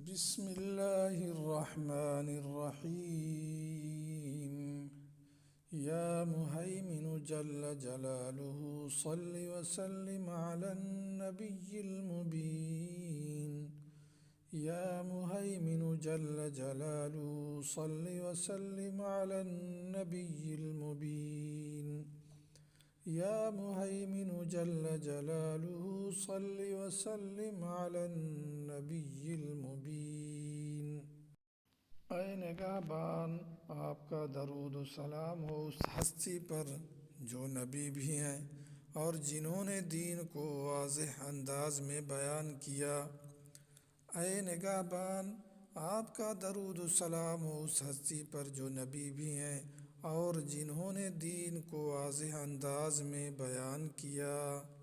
बिस्मिल्लाहिर्रहमानिर्रहीम। या मुहैमिनु जल्ल जलालुहु सल्लि वसल्लिम अलन नबिय्यिल मुबीन। या मुहैमिनु जल्ल जलालुहु सल्लि वसल्लिम अलन नबिय्यिल मुबीन। या मुहैमिनु जल्ल जलालुहु सल्लि वसल्लिम अलन नबिय्यिल मुबीन। ऐ निगाहबान, आपका दरूद व सलाम हो उस हस्ती पर जो नबी भी हैं और जिन्होंने दीन को वाज़ेह अंदाज में बयान किया। ऐ निगाहबान, आपका दरूद व सलाम हो उस हस्ती पर जो नबी भी हैं और जिन्होंने दीन को वाज़ेह अंदाज में बयान किया।